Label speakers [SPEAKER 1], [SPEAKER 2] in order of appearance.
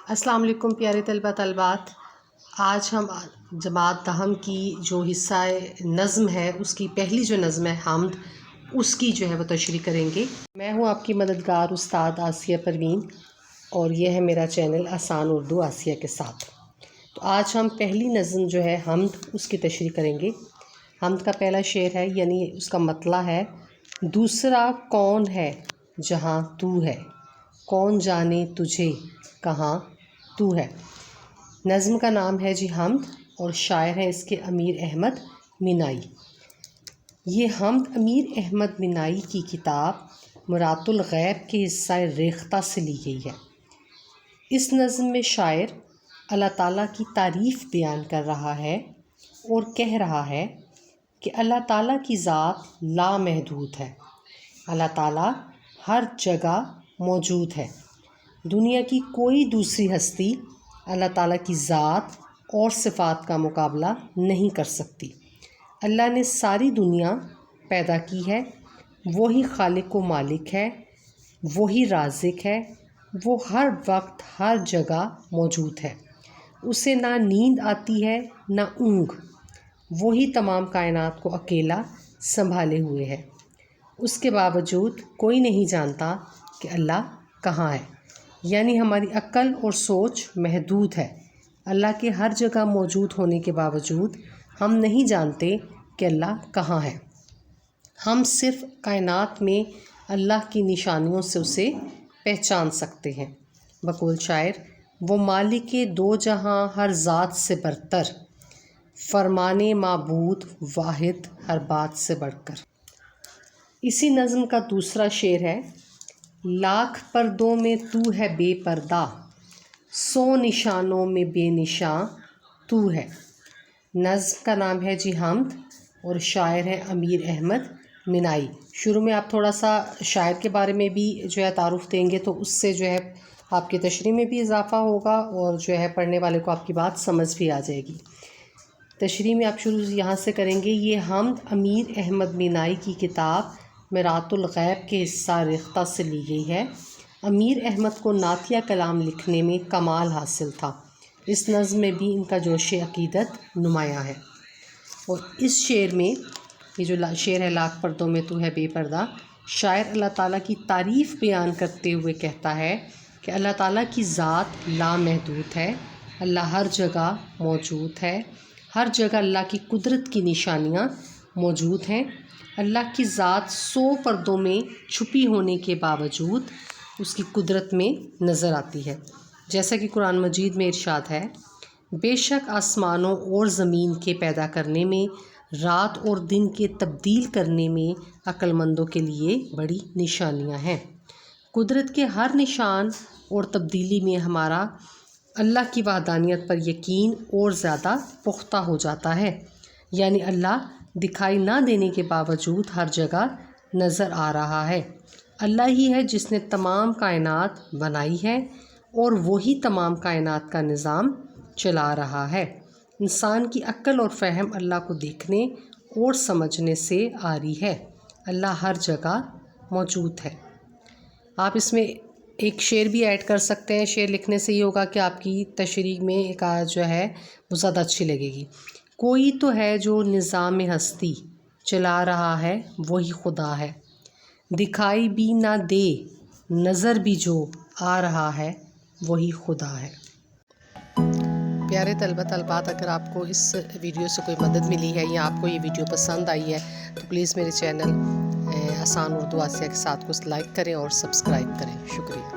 [SPEAKER 1] السلام علیکم پیارے طلبہ طالبات، آج ہم جماعت دہم کی جو حصہ نظم ہے اس کی پہلی جو نظم ہے حمد، اس کی جو ہے وہ تشریح کریں گے۔ میں ہوں آپ کی مددگار استاد آسیہ پروین اور یہ ہے میرا چینل آسان اردو آسیہ کے ساتھ۔ تو آج ہم پہلی نظم جو ہے حمد اس کی تشریح کریں گے۔ حمد کا پہلا شعر ہے، یعنی اس کا مطلع ہے: دوسرا کون ہے جہاں تو ہے، کون جانے تجھے کہاں تو ہے۔ نظم کا نام ہے جی حمد، اور شاعر ہیں اس کے امیر احمد مینائی۔ یہ حمد امیر احمد مینائی کی کتاب مرات الغیب کے حصہ ریختہ سے لی گئی ہے۔ اس نظم میں شاعر اللہ تعالیٰ کی تعریف بیان کر رہا ہے اور کہہ رہا ہے کہ اللہ تعالیٰ کی ذات لامحدود ہے۔ اللہ تعالیٰ ہر جگہ موجود ہے۔ دنیا کی کوئی دوسری ہستی اللہ تعالیٰ کی ذات اور صفات کا مقابلہ نہیں کر سکتی۔ اللہ نے ساری دنیا پیدا کی ہے، وہی خالق و مالک ہے، وہی رازق ہے، وہ ہر وقت ہر جگہ موجود ہے۔ اسے نہ نیند آتی ہے نہ اونگ، وہی تمام کائنات کو اکیلا سنبھالے ہوئے ہے۔ اس کے باوجود کوئی نہیں جانتا کہ اللہ کہاں ہے، یعنی ہماری عقل اور سوچ محدود ہے۔ اللہ کے ہر جگہ موجود ہونے کے باوجود ہم نہیں جانتے کہ اللہ کہاں ہے۔ ہم صرف کائنات میں اللہ کی نشانیوں سے اسے پہچان سکتے ہیں۔ بقول شاعر: وہ مالک دو جہاں ہر ذات سے برتر، فرمانے معبود واحد ہر بات سے بڑھ کر۔ اسی نظم کا دوسرا شعر ہے: لاکھ پردوں میں تو ہے بے پردہ، سو نشانوں میں بے نشاں تو ہے۔ نظم کا نام ہے جی حمد، اور شاعر ہے امیر احمد مینائی۔ شروع میں آپ تھوڑا سا شاعر کے بارے میں بھی جو ہے تعارف دیں گے، تو اس سے جو ہے آپ کی تشریح میں بھی اضافہ ہوگا اور جو ہے پڑھنے والے کو آپ کی بات سمجھ بھی آ جائے گی۔ تشریح میں آپ شروع یہاں سے کریں گے: یہ حمد امیر احمد مینائی کی کتاب مرات الغیب کے حصہ ریختہ سے لی گئی ہے۔ امیر احمد کو نعتیہ کلام لکھنے میں کمال حاصل تھا۔ اس نظم میں بھی ان کا جوش عقیدت نمایاں ہے۔ اور اس شعر میں، یہ جو شعر ہے لاکھ پردوں میں تو ہے بے پردہ، شاعر اللہ تعالیٰ کی تعریف بیان کرتے ہوئے کہتا ہے کہ اللہ تعالیٰ کی ذات لامحدود ہے، اللہ ہر جگہ موجود ہے، ہر جگہ اللہ کی قدرت کی نشانیاں موجود ہیں۔ اللہ کی ذات 100 پردوں میں چھپی ہونے کے باوجود اس کی قدرت میں نظر آتی ہے، جیسا کہ قرآن مجید میں ارشاد ہے: بے شک آسمانوں اور زمین کے پیدا کرنے میں، رات اور دن کے تبدیل کرنے میں عقل مندوں کے لیے بڑی نشانیاں ہیں۔ قدرت کے ہر نشان اور تبدیلی میں ہمارا اللہ کی وحدانیت پر یقین اور زیادہ پختہ ہو جاتا ہے، یعنی اللہ دکھائی نہ دینے کے باوجود ہر جگہ نظر آ رہا ہے۔ اللہ ہی ہے جس نے تمام کائنات بنائی ہے اور وہی تمام کائنات کا نظام چلا رہا ہے۔ انسان کی عقل اور فہم اللہ کو دیکھنے اور سمجھنے سے آ رہی ہے۔ اللہ ہر جگہ موجود ہے۔ آپ اس میں ایک شعر بھی ایڈ کر سکتے ہیں۔ شعر لکھنے سے یہ ہوگا کہ آپ کی تشریح میں ایک جو ہے وہ زیادہ اچھی لگے گی۔ کوئی تو ہے جو نظام ہستی چلا رہا ہے، وہی خدا ہے، دکھائی بھی نہ دے نظر بھی جو آ رہا ہے، وہی خدا ہے۔ پیارے طلبہ طالبات، اگر آپ کو اس ویڈیو سے کوئی مدد ملی ہے یا آپ کو یہ ویڈیو پسند آئی ہے تو پلیز میرے چینل آسان اردو آسیہ کے ساتھ کو لائک کریں اور سبسکرائب کریں۔ شکریہ۔